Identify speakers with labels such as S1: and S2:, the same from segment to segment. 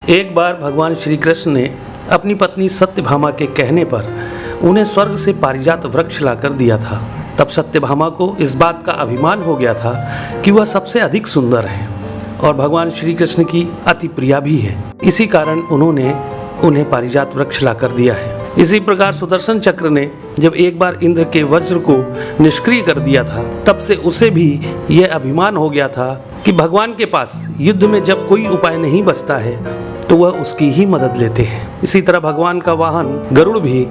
S1: एक बार भगवान श्री कृष्ण ने अपनी पत्नी सत्यभामा के कहने पर उन्हें स्वर्ग से पारिजात वृक्ष लाकर दिया था। तब सत्यभामा को इस बात का अभिमान हो गया था कि वह सबसे अधिक सुंदर है और भगवान श्री कृष्ण की अति प्रिया भी है। इसी कारण उन्होंने उन्हें पारिजात वृक्ष लाकर दिया है। इसी प्रकार सुदर्शन चक्र ने जब एक बार इंद्र के वज्र को निष्क्रिय कर दिया था, तब से उसे भी यह अभिमान हो गया था कि भगवान के पास युद्ध में जब कोई उपाय नहीं बचता है तो वह उसकी ही मदद लेते हैं। इसी तरह भगवान का वाहन गरुड़ भी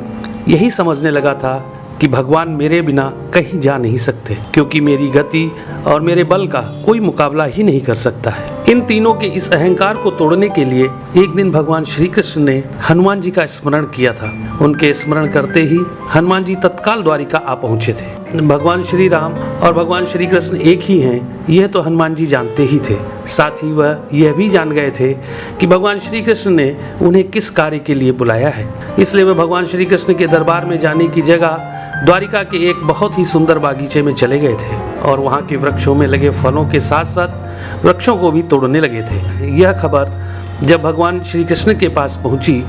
S1: यही समझने लगा था कि भगवान मेरे बिना कहीं जा नहीं सकते, क्योंकि मेरी गति और मेरे बल का कोई मुकाबला ही नहीं कर सकता है। इन तीनों के इस अहंकार को तोड़ने के लिए एक दिन भगवान श्री कृष्ण ने हनुमान जी का स्मरण किया था। उनके स्मरण करते ही हनुमान जी तत्काल द्वारिका आ पहुंचे थे। भगवान श्री राम और भगवान श्री कृष्ण एक ही हैं, यह तो हनुमान जी जानते ही थे। साथ ही वह यह भी जान गए थे कि भगवान श्री कृष्ण ने उन्हें किस कार्य के लिए बुलाया है। इसलिए वह भगवान श्री कृष्ण के दरबार में जाने की जगह द्वारिका के एक बहुत ही सुंदर बागीचे में चले गए थे और वहाँ के वृक्षों में लगे फलों के साथ साथ वृक्षों को भी तोड़ने लगे थे। यह खबर जब भगवान श्री कृष्ण के पास पहुंची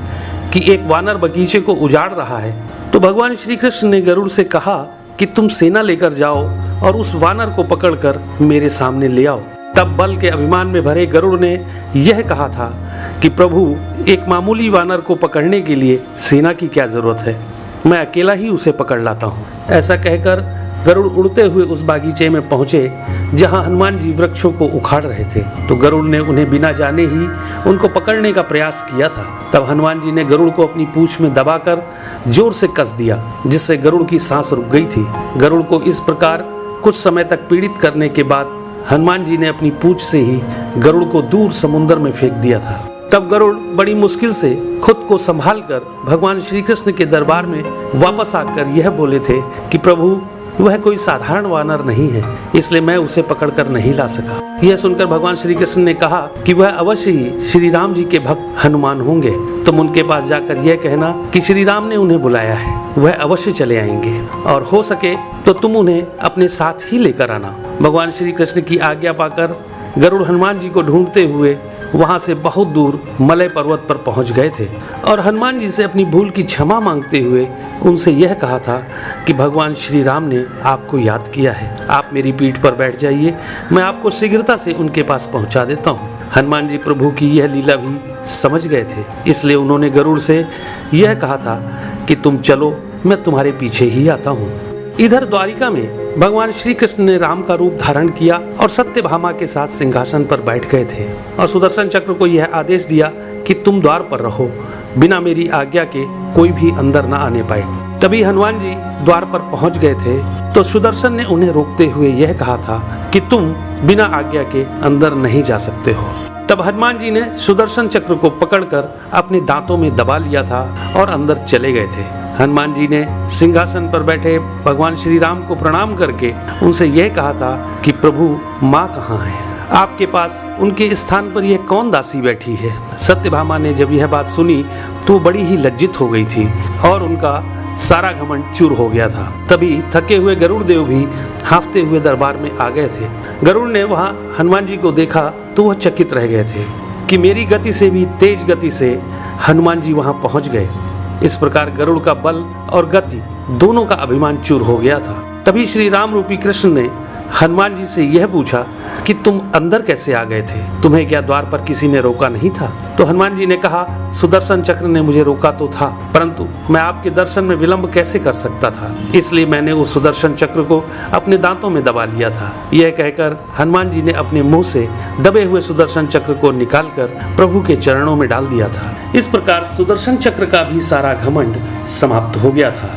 S1: कि एक वानर बगीचे को उजाड़ रहा है, तो भगवान श्री कृष्ण ने गरुड़ से कहा कि तुम सेना लेकर जाओ और उस वानर को पकड़कर मेरे सामने ले आओ। तब बल के अभिमान में भरे गरुड़ ने यह कहा था कि प्रभु, एक मामूली वानर को पकड़ने के लिए सेना की क्या जरूरत है, मैं अकेला ही उसे पकड़ लाता हूँ। ऐसा कहकर गरुड़ उड़ते हुए उस बागीचे में पहुंचे जहां हनुमान जी वृक्षों को उखाड़ रहे थे। तो गरुड़ ने उन्हें बिना जाने ही उनको पकड़ने का प्रयास किया था। तब हनुमान जी ने गरुड़ को अपनी पूंछ में दबाकर जोर से कस दिया, जिससे गरुड़ की सांस रुक गई थी। गरुड़ को इस प्रकार कुछ समय तक पीड़ित करने के बाद हनुमान जी ने अपनी पूंछ से ही गरुड़ को दूर समुद्र में फेंक दिया था। तब गरुड़ बड़ी मुश्किल से खुद को संभाल कर भगवान श्री कृष्ण के दरबार में वापस आकर यह बोले थे कि प्रभु, वह कोई साधारण वानर नहीं है, इसलिए मैं उसे पकड़कर नहीं ला सका। यह सुनकर भगवान श्री कृष्ण ने कहा कि वह अवश्य ही श्री राम जी के भक्त हनुमान होंगे। तुम उनके पास जाकर यह कहना कि श्री राम ने उन्हें बुलाया है, वह अवश्य चले आएंगे और हो सके तो तुम उन्हें अपने साथ ही लेकर आना। भगवान श्री कृष्ण की आज्ञा पाकर गरुड़ हनुमान जी को ढूंढते हुए वहां से बहुत दूर मलय पर्वत पर पहुंच गए थे और हनुमान जी से अपनी भूल की क्षमा मांगते हुए उनसे यह कहा था कि भगवान श्री राम ने आपको याद किया है, आप मेरी पीठ पर बैठ जाइए, मैं आपको शीघ्रता से उनके पास पहुंचा देता हूं। हनुमान जी प्रभु की यह लीला भी समझ गए थे, इसलिए उन्होंने गरुड़ से यह कहा था कि तुम चलो, मैं तुम्हारे पीछे ही आता हूँ। इधर द्वारिका में भगवान श्री कृष्ण ने राम का रूप धारण किया और सत्यभामा के साथ सिंहासन पर बैठ गए थे और सुदर्शन चक्र को यह आदेश दिया कि तुम द्वार पर रहो, बिना मेरी आज्ञा के कोई भी अंदर न आने पाए। तभी हनुमान जी द्वार पर पहुंच गए थे तो सुदर्शन ने उन्हें रोकते हुए यह कहा था कि तुम बिना आज्ञा के अंदर नहीं जा सकते हो। तब हनुमान जी ने सुदर्शन चक्र को पकड़कर अपने दांतों में दबा लिया था और अंदर चले गए थे। हनुमान जी ने सिंहासन पर बैठे भगवान श्री राम को प्रणाम करके उनसे यह कहा था कि प्रभु, माँ कहाँ है, आपके पास उनके स्थान पर यह कौन दासी बैठी है। सत्यभामा ने जब यह बात सुनी तो वो बड़ी ही लज्जित हो गई थी और उनका सारा घमंड चूर हो गया था। तभी थके हुए गरुड़ देव भी हाँफते हुए दरबार में आ गए थे। गरुड़ ने वहाँ हनुमान जी को देखा तो वह चकित रह गए थे कि मेरी गति से भी तेज गति से हनुमान जी वहाँ पहुँच गए। इस प्रकार गरुड़ का बल और गति दोनों का अभिमान चूर हो गया था। तभी श्री राम रूपी कृष्ण ने हनुमान जी से यह पूछा कि तुम अंदर कैसे आ गए थे, तुम्हें क्या द्वार पर किसी ने रोका नहीं था। तो हनुमान जी ने कहा, सुदर्शन चक्र ने मुझे रोका तो था, परंतु मैं आपके दर्शन में विलंब कैसे कर सकता था, इसलिए मैंने उस सुदर्शन चक्र को अपने दांतों में दबा लिया था। यह कहकर हनुमान जी ने अपने मुंह से दबे हुए सुदर्शन चक्र को निकालकर प्रभु के चरणों में डाल दिया था। इस प्रकार सुदर्शन चक्र का भी सारा घमंड समाप्त हो गया था।